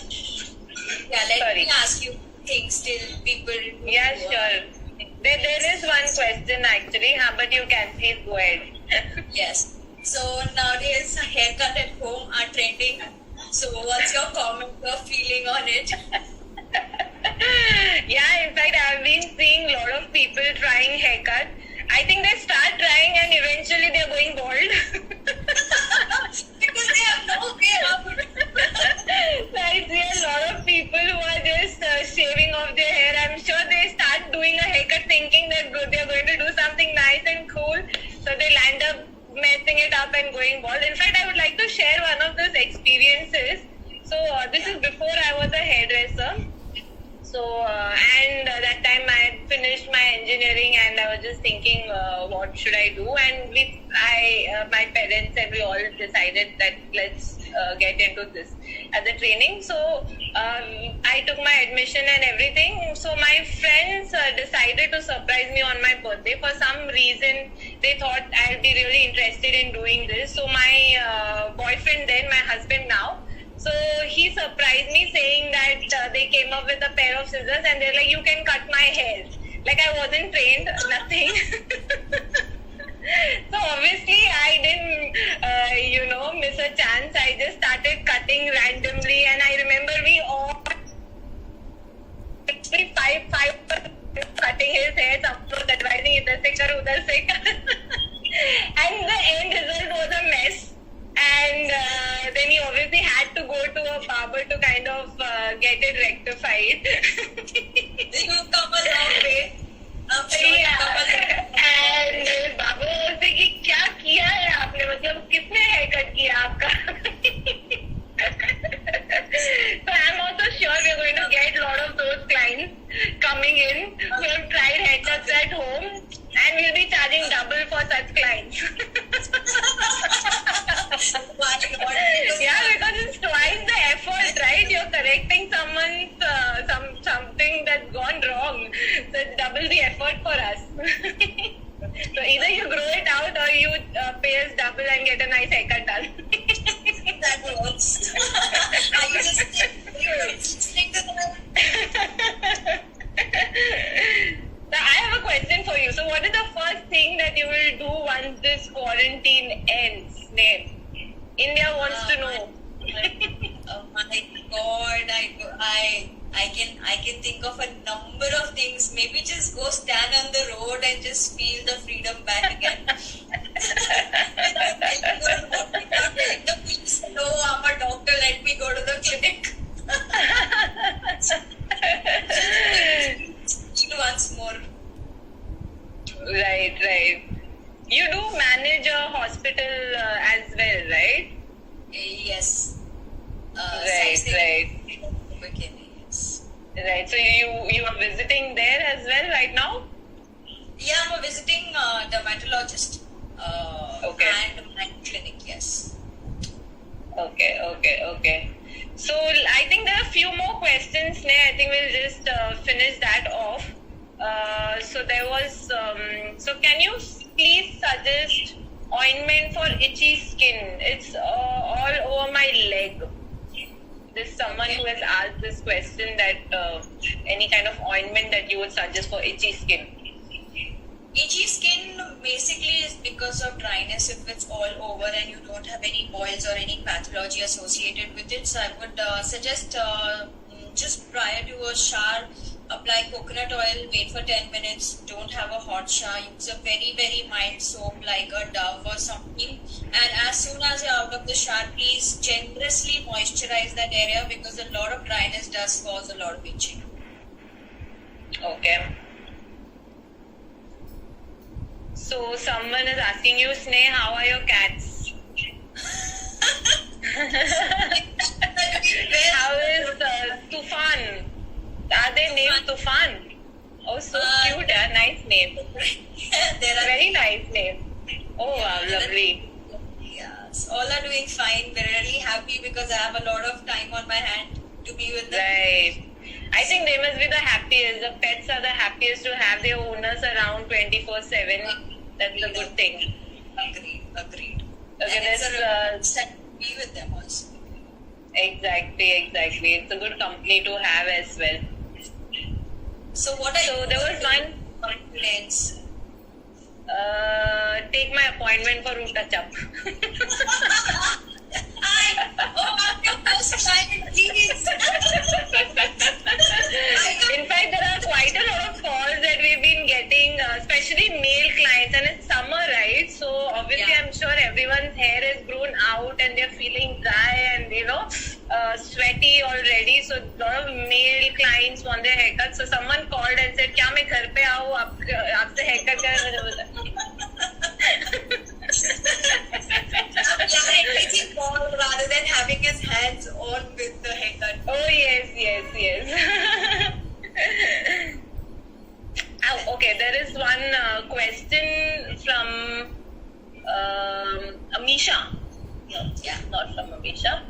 Yeah, let me ask you things till people. Yeah, sure. There is one question actually, but you can please go ahead. Yes. So nowadays haircut at home are trending. So what's your comment or feeling on it? Yeah, in fact I've been seeing a lot of people trying haircut. I think they start trying and eventually they're going bald. Because they have no way out. I see a lot of people who are just shaving off their hair. I'm sure they start doing a haircut thinking that they're going to do something nice and cool. So they'll end up finished my engineering and I was just thinking, what should I do? And my parents and we all decided that let's get into this as a training. So I took my admission and everything. So my friends decided to surprise me on my birthday. For some reason, they thought I'd be really interested in doing this. So my boyfriend then, my husband now, so he surprised me saying that they came up with a pair of scissors and they're like, you can cut my hair. Like I wasn't trained, nothing. So obviously I didn't, miss a chance. I just started cutting randomly, and I remember we all five cutting his hair, सबको advising इधर से कर उधर से कर. And the end result was a mess. And then he obviously had to go to a barber to kind of get it rectified. You've come a long way. I'm sure Yeah. you've come a long way. And बाबू बोलते कि क्या किया है आपने, मतलब किसने hair cut किया आपका? So I'm also sure we're going to get a lot of those clients coming in who have tried haircuts at home, and we'll be charging double for such clients. Why not? Yeah, because it's twice the effort, right? You're correcting someone's something that's gone wrong. So it's double the effort for us. So either you grow it out or you pay us double and get a nice haircut done. That works. Are you listening to that? So I have a question for you. So what is the first thing that you will do once this quarantine ends, Sneh? India wants to know. Oh my God, I can think of a number of things. Maybe just go stand on the road and just feel the freedom back again. Let the police know I'm a doctor. Let me go to the clinic. Once more. Right. You do manage a hospital as well, right? Yes. Right. Yes. Right. So you are visiting there as well right now? Yeah, I'm a visiting dermatologist. Okay. And my clinic, yes. Okay. So I think there are a few more questions, Sneh. I think we'll just finish that off. So there was. So can you please suggest ointment for itchy skin? It's all over my leg. There's someone who has asked this question that any kind of ointment that you would suggest for itchy skin. Itchy skin basically is because of dryness. If it's all over and you don't have any boils or any pathology associated with it, so I would suggest just prior to a shower, apply coconut oil, wait for 10 minutes, don't have a hot shower, use a very, very mild soap like a Dove or something, and as soon as you're out of the shower, please generously moisturize that area because a lot of dryness does cause a lot of itching. Okay. So someone is asking you, Sneh, how are your cats? How is Tufan? Are they named Tufan? Oh, so cute, nice name. Very nice name. Oh, wow, lovely. Yes, all are doing fine. We're really happy because I have a lot of time on my hand to be with them. Right. I think they must be the happiest. The pets are the happiest to have their owners around 24/7. That's a good thing. Agreed. Okay, And it's that's a to be with them also. exactly. It's a good company to have as well. So what are So there was one. complaints? Take my appointment for root touch-up. I'm your first client, please. In fact, there are quite a lot of calls that we've been getting, especially male clients, and it's summer, right? So obviously, Yeah. I'm sure everyone's hair has grown out and they're feeling dry and sweaty already. So a lot of male clients want their haircut. So someone called and said, "क्या मैं घर पे आऊँ आपसे haircut कराने?" Rather than having his hands on with the haircut. Oh yes. Okay, there is one question from Amisha. No, Yeah. not from Amisha.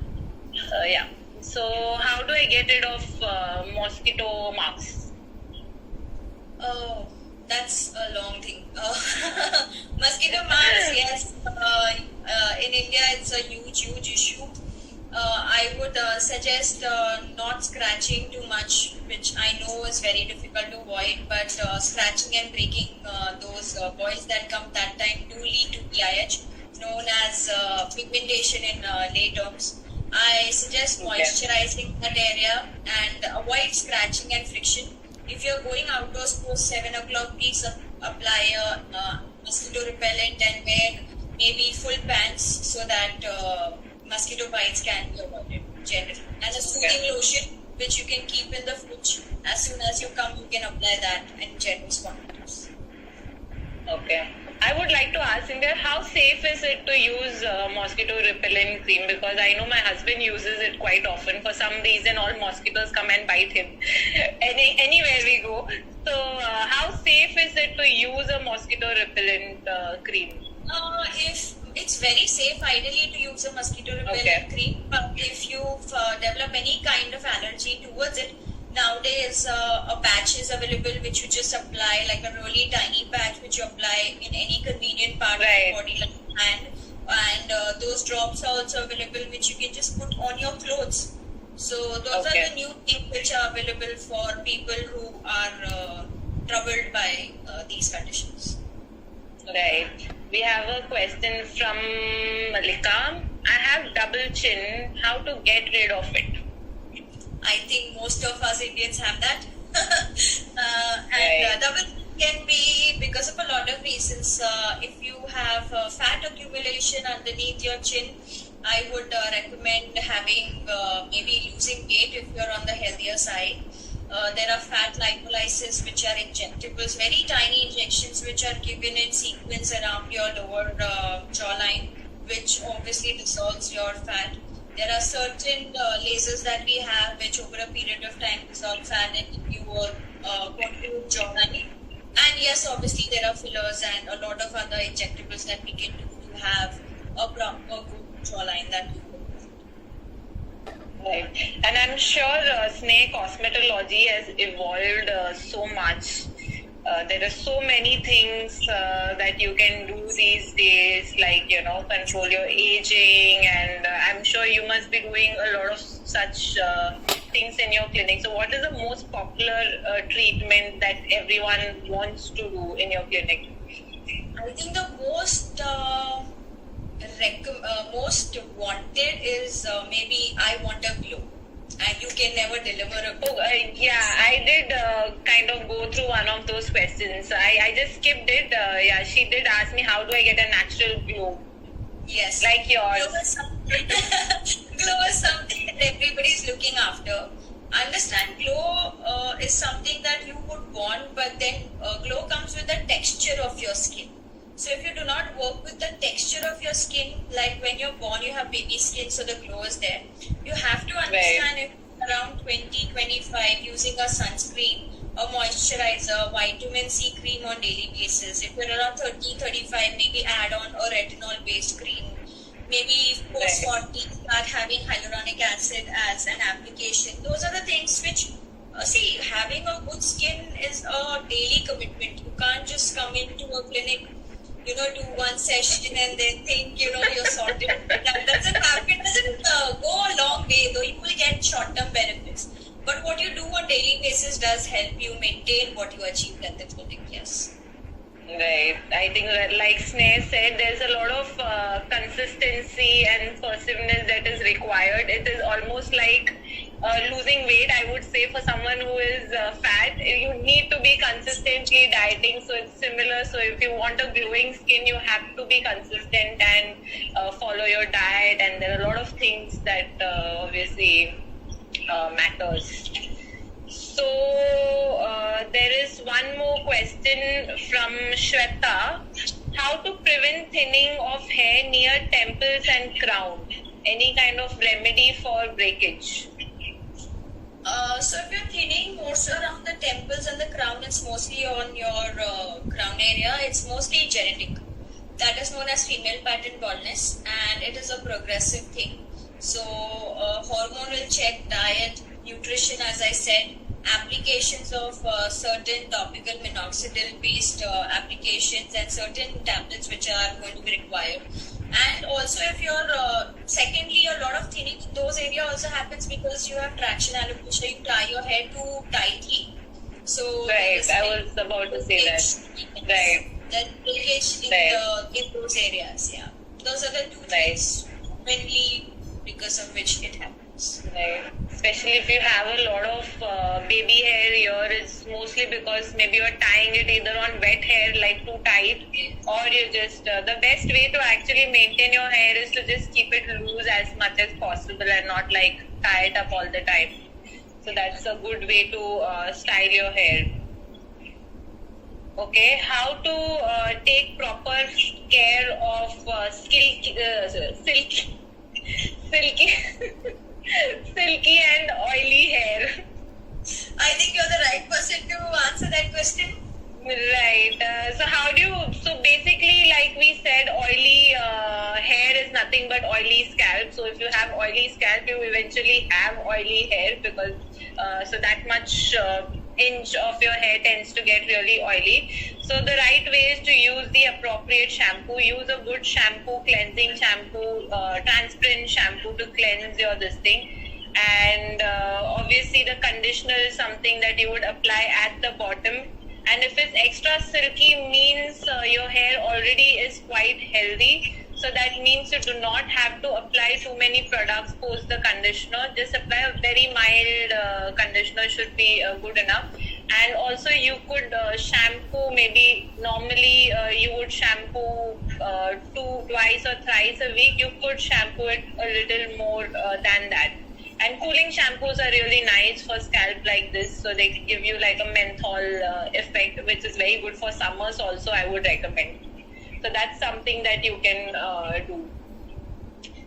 Yeah. So, how do I get rid of mosquito marks? Oh, that's a long thing. Mosquito marks, yes. In India, it's a huge issue. I would suggest not scratching too much, which I know is very difficult to avoid, but scratching and breaking those boils that come that time do lead to PIH, known as pigmentation in lay terms. I suggest moisturizing that area and avoid scratching and friction. If you're going outdoors post 7 o'clock, please apply a mosquito repellent and wear maybe full pants so that mosquito bites can be avoided generally. And a soothing lotion which you can keep in the fridge. As soon as you come, you can apply that in generous quantities. Okay. I would like to ask India, how safe is it to use mosquito repellent cream? Because I know my husband uses it quite often. For some reason, all mosquitoes come and bite him anywhere we go. So, how safe is it to use a mosquito repellent cream? If it's very safe, ideally, to use a mosquito repellent cream. But if you develop any kind of allergy towards it, nowadays a patch is available which you just apply, like a really tiny patch which you apply in any convenient part of the body, like hand. And those drops are also available which you can just put on your clothes. So those are the new things which are available for people who are troubled by these conditions. Right. We have a question from Malika. I have double chin. How to get rid of it? I think most of us Indians have that. And double can be because of a lot of reasons. If you have fat accumulation underneath your chin, I would recommend having maybe losing weight if you're on the healthier side. There are fat lipolysis which are injectables, very tiny injections which are given in sequence around your lower jawline, which obviously dissolves your fat. There are certain lasers that we have which over a period of time dissolve fat in your contour jawline. And yes, obviously there are fillers and a lot of other injectables that we can do to have a proper good jawline that we Right. And I'm sure Sneh cosmetology has evolved so much. There are so many things that you can do these days, like, control your aging, and I'm sure you must be doing a lot of such things in your clinic. So what is the most popular treatment that everyone wants to do in your clinic? I think the most most wanted is maybe I want a glow, and you can never deliver a glow. I did kind of go through one of those questions. I just skipped it. She did ask me, how do I get a natural glow? Yes. Like yours. Glow is something that everybody's looking after. Understand, glow is something that you would want, but then glow comes with the texture of your skin. So if you do not work with the texture of your skin, like when you're born you have baby skin, so the glow is there. You have to understand if around 20-25 using a sunscreen, a moisturizer, vitamin C cream on daily basis. If you're around 30-35, maybe add on a retinol based cream. Maybe post 40 start having hyaluronic acid as an application. Those are the things which having a good skin is a daily commitment. You can't just come into a clinic, do one session and then think, you're sorted. That doesn't happen. It doesn't go a long way, though you will get short-term benefits. But what you do on daily basis does help you maintain what you achieved at the clinic, yes. Right. I think that, like Sneh said, there's a lot of consistency and perseverance that is required. It is almost like losing weight, I would say, for someone who is fat. You need to be consistently dieting, so it's similar. So if you want a glowing skin, you have to be consistent and follow your diet, and there are a lot of things that obviously matters. So there is one more question from Shweta. How to prevent thinning of hair near temples and crown? Any kind of remedy for breakage? So if you're thinning more so around the temples and the crown, it's mostly on your crown area. It's mostly genetic. That is known as female pattern baldness, and it is a progressive thing. So hormonal check, diet, nutrition, as I said, applications of certain topical minoxidil based applications and certain tablets which are going to be required. And also if you're secondly, a lot of thinning in those areas also happens because you have traction alopecia. You tie your hair too tightly, so Right, I was about to say that. Right. that breakage in those areas. Yeah, those are the two things mainly because of which it happens. Right. Especially if you have a lot of baby hair here, it's mostly because maybe you're tying it either on wet hair, like too tight, or you just, the best way to actually maintain your hair is to just keep it loose as much as possible and not like tie it up all the time. So that's a good way to style your hair. Okay, how to take proper care of silky, silky and oily hair. I think you're the right person to answer that question. Right. So how do you? So basically, like we said, oily hair is nothing but oily scalp. So if you have oily scalp, you eventually have oily hair because so that much inch of your hair tends to get really oily. So the right way is to use the appropriate shampoo. Use a good shampoo, cleansing shampoo, transparent shampoo to cleanse your this thing. And obviously the conditioner is something that you would apply at the bottom. And if it's extra silky means your hair already is quite healthy. So that means you do not have to apply too many products post the conditioner. Just apply a very mild conditioner should be good enough. And also you could shampoo, maybe normally you would shampoo twice or thrice a week. You could shampoo it a little more than that. And cooling shampoos are really nice for scalp like this. So they give you like a menthol effect, which is very good for summers also, I would recommend. So that's something that you can do.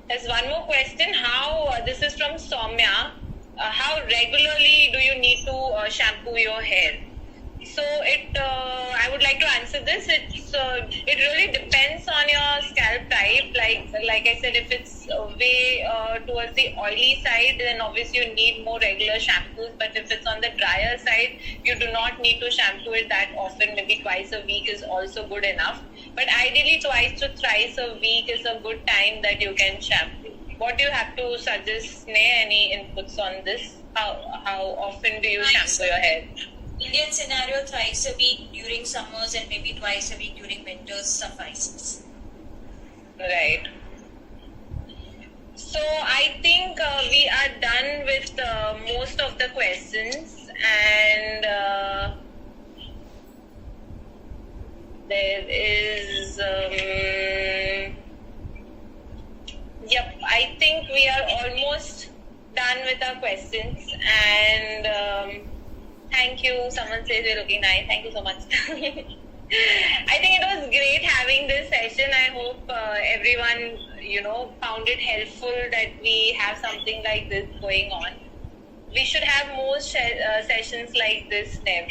There's one more question. How, this is from Soumya, how regularly do you need to shampoo your hair? So I would like to answer this. It really depends on your scalp type. Like I said, if it's way towards the oily side, then obviously you need more regular shampoos. But if it's on the drier side, you do not need to shampoo it that often. Maybe twice a week is also good enough. But ideally, twice to thrice a week is a good time that you can shampoo. What do you have to suggest, Sneh? Any inputs on this? How often do you shampoo your hair? Indian scenario, thrice a week during summers and maybe twice a week during winters suffices. Right. So I think we are done with most of the questions, and there is yep, I think we are almost done with our questions, and thank you. Someone says you're looking nice. Thank you so much. I think it was great having this session. I hope everyone, found it helpful that we have something like this going on. We should have more sessions like this, Nev.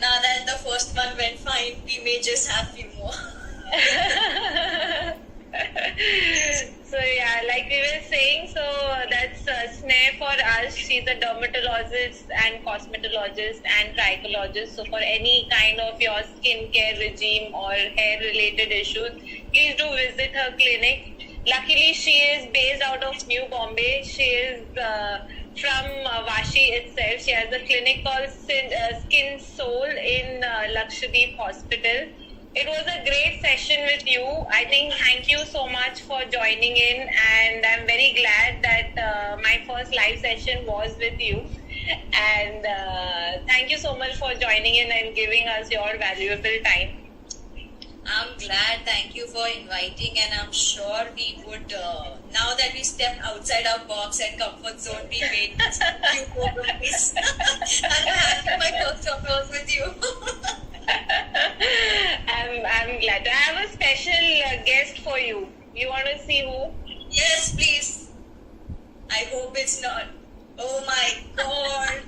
Now that the first one went fine, we may just have few more. So yeah, like we were saying, so that's Sneh for us. She's a dermatologist and cosmetologist and trichologist. So for any kind of your skincare regime or hair related issues, please do visit her clinic. Luckily, she is based out of New Bombay. She is from Vashi itself. She has a clinic called Skin Soul in Lakshadweep Hospital. It was a great session with you. I think thank you so much for joining in, and I'm very glad that my first live session was with you. And thank you so much for joining in and giving us your valuable time. I'm glad. Thank you for inviting, and I'm sure we would, now that we stepped outside our box and comfort zone, we made few more movies. I'm happy my first talk was with you. I'm glad. I have a special guest for you. You want to see who? Yes, please. I hope it's not Oh my god.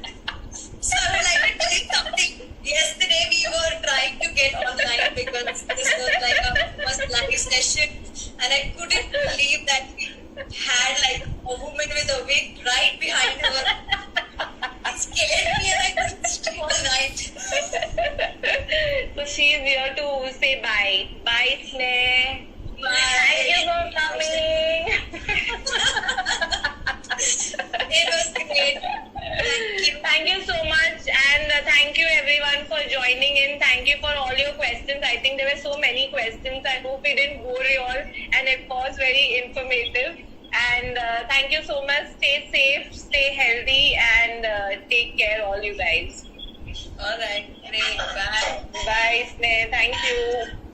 So I would like to tell you something. Yesterday we were trying to get online because this was like a first live session, and I couldn't believe that we had like a woman with a wig right behind her. It scared me and I couldn't sleep all night. So she's here to say bye. Bye, Sneh. Bye. Thank you for coming. It was great. Thank you. Thank you so much, and thank you everyone for joining in. Thank you for all your questions. I think there were so many questions. I hope we didn't bore you all, and it was very informative. And thank you so much. Stay safe, stay healthy, and take care, all you guys. All right. Great. Bye. Bye, Sneh. Thank you.